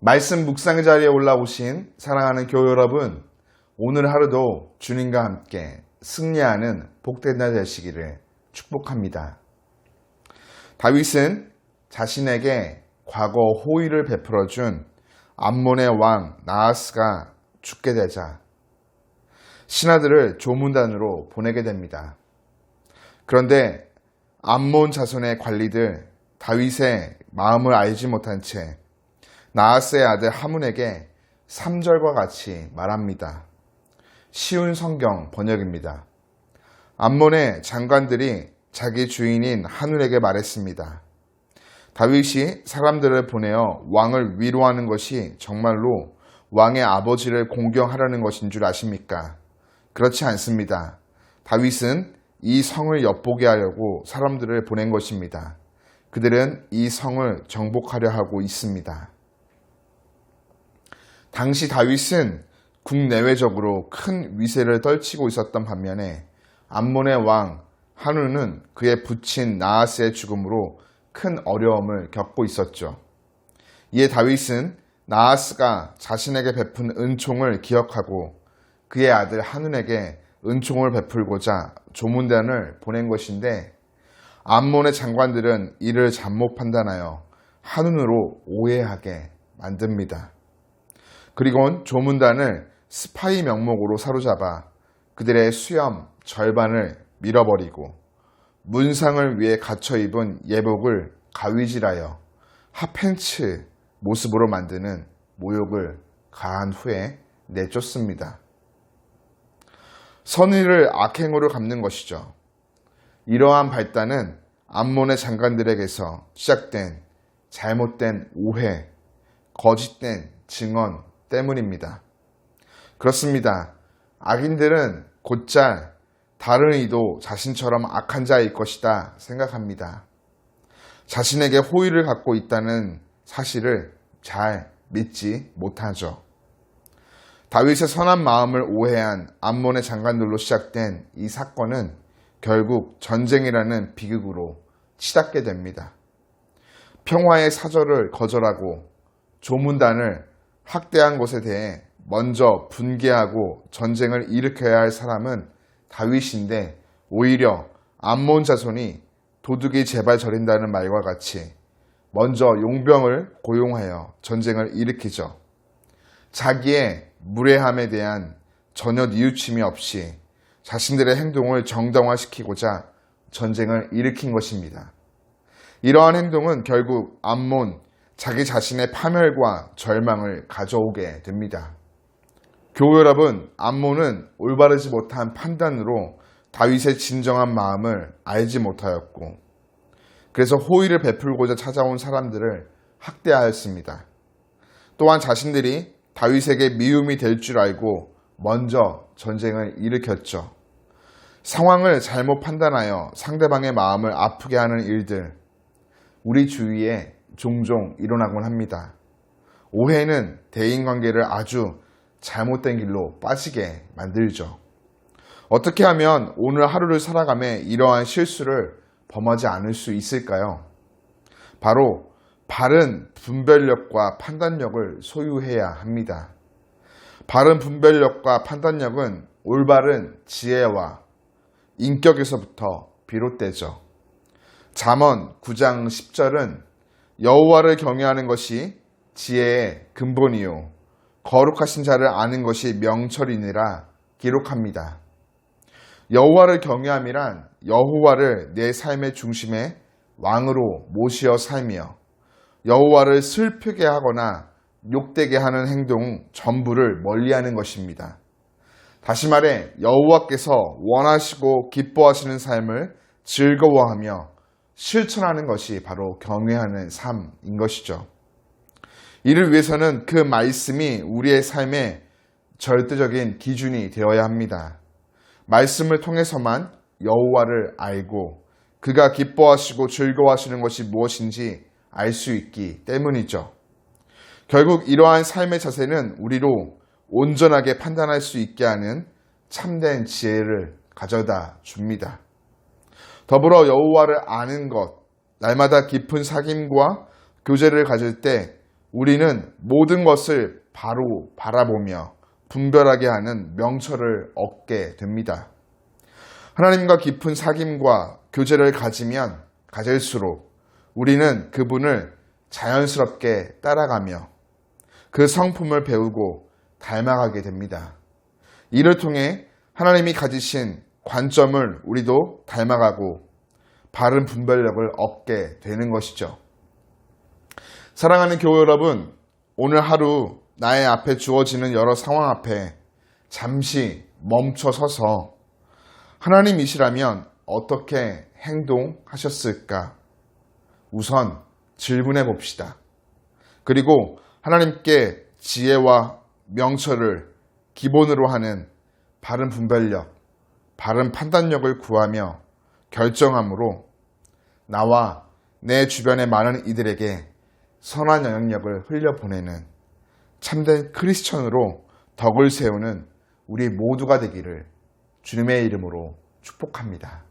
말씀 묵상 자리에 올라오신 사랑하는 교회 여러분, 오늘 하루도 주님과 함께 승리하는 복된 날 되시기를 축복합니다. 다윗은 자신에게 과거 호의를 베풀어준 암몬의 왕 나하스가 죽게 되자 신하들을 조문단으로 보내게 됩니다. 그런데 암몬 자손의 관리들 다윗의 마음을 알지 못한 채 나하스의 아들 하문에게 3절과 같이 말합니다. 쉬운 성경 번역입니다. 암몬의 장관들이 자기 주인인 하눌에게 말했습니다. 다윗이 사람들을 보내어 왕을 위로하는 것이 정말로 왕의 아버지를 공경하려는 것인 줄 아십니까? 그렇지 않습니다. 다윗은 이 성을 엿보게 하려고 사람들을 보낸 것입니다. 그들은 이 성을 정복하려 하고 있습니다. 당시 다윗은 국내외적으로 큰 위세를 떨치고 있었던 반면에 암몬의 왕 하눌은 그의 부친 나하스의 죽음으로 큰 어려움을 겪고 있었죠. 이에 다윗은 나하스가 자신에게 베푼 은총을 기억하고 그의 아들 하눌에게 은총을 베풀고자 조문단을 보낸 것인데 암몬의 장관들은 이를 잘못 판단하여 하눈으로 오해하게 만듭니다. 그리고는 조문단을 스파이 명목으로 사로잡아 그들의 수염 절반을 밀어버리고 문상을 위해 갖춰 입은 예복을 가위질하여 핫팬츠 모습으로 만드는 모욕을 가한 후에 내쫓습니다. 선의를 악행으로 갚는 것이죠. 이러한 발단은 암몬의 장관들에게서 시작된 잘못된 오해, 거짓된 증언 때문입니다. 그렇습니다. 악인들은 곧잘 다른 이도 자신처럼 악한 자일 것이다 생각합니다. 자신에게 호의를 갖고 있다는 사실을 잘 믿지 못하죠. 다윗의 선한 마음을 오해한 암몬의 장관들로 시작된 이 사건은 결국 전쟁이라는 비극으로 치닫게 됩니다. 평화의 사절을 거절하고 조문단을 학대한 것에 대해 먼저 분개하고 전쟁을 일으켜야 할 사람은 다윗인데 오히려 암몬 자손이 도둑이 제발 저린다는 말과 같이 먼저 용병을 고용하여 전쟁을 일으키죠. 자기의 무례함에 대한 전혀 뉘우침이 없이 자신들의 행동을 정당화시키고자 전쟁을 일으킨 것입니다. 이러한 행동은 결국 암몬, 자기 자신의 파멸과 절망을 가져오게 됩니다. 교회 여러분, 암몬은 올바르지 못한 판단으로 다윗의 진정한 마음을 알지 못하였고 그래서 호의를 베풀고자 찾아온 사람들을 학대하였습니다. 또한 자신들이 다윗에게 미움이 될 줄 알고 먼저 전쟁을 일으켰죠. 상황을 잘못 판단하여 상대방의 마음을 아프게 하는 일들, 우리 주위에 종종 일어나곤 합니다. 오해는 대인관계를 아주 잘못된 길로 빠지게 만들죠. 어떻게 하면 오늘 하루를 살아가며 이러한 실수를 범하지 않을 수 있을까요? 바로 바른 분별력과 판단력을 소유해야 합니다. 바른 분별력과 판단력은 올바른 지혜와 인격에서부터 비롯되죠. 잠언 9장 10절은 여호와를 경외하는 것이 지혜의 근본이요 거룩하신 자를 아는 것이 명철이니라 기록합니다. 여호와를 경외함이란 여호와를 내 삶의 중심에 왕으로 모시어 살며 여호와를 슬프게 하거나 욕되게 하는 행동 전부를 멀리하는 것입니다. 다시 말해 여호와께서 원하시고 기뻐하시는 삶을 즐거워하며 실천하는 것이 바로 경외하는 삶인 것이죠. 이를 위해서는 그 말씀이 우리의 삶의 절대적인 기준이 되어야 합니다. 말씀을 통해서만 여호와를 알고 그가 기뻐하시고 즐거워하시는 것이 무엇인지 알 수 있기 때문이죠. 결국 이러한 삶의 자세는 우리로 온전하게 판단할 수 있게 하는 참된 지혜를 가져다 줍니다. 더불어 여호와를 아는 것, 날마다 깊은 사귐과 교제를 가질 때 우리는 모든 것을 바로 바라보며 분별하게 하는 명철을 얻게 됩니다. 하나님과 깊은 사귐과 교제를 가지면 가질수록 우리는 그분을 자연스럽게 따라가며 그 성품을 배우고 닮아가게 됩니다. 이를 통해 하나님이 가지신 관점을 우리도 닮아가고 바른 분별력을 얻게 되는 것이죠. 사랑하는 교회 여러분, 오늘 하루 나의 앞에 주어지는 여러 상황 앞에 잠시 멈춰 서서 하나님이시라면 어떻게 행동하셨을까? 우선 질문해 봅시다. 그리고 하나님께 지혜와 명철을 기본으로 하는 바른 분별력, 바른 판단력을 구하며 결정함으로 나와 내 주변의 많은 이들에게 선한 영향력을 흘려보내는 참된 크리스천으로 덕을 세우는 우리 모두가 되기를 주님의 이름으로 축복합니다.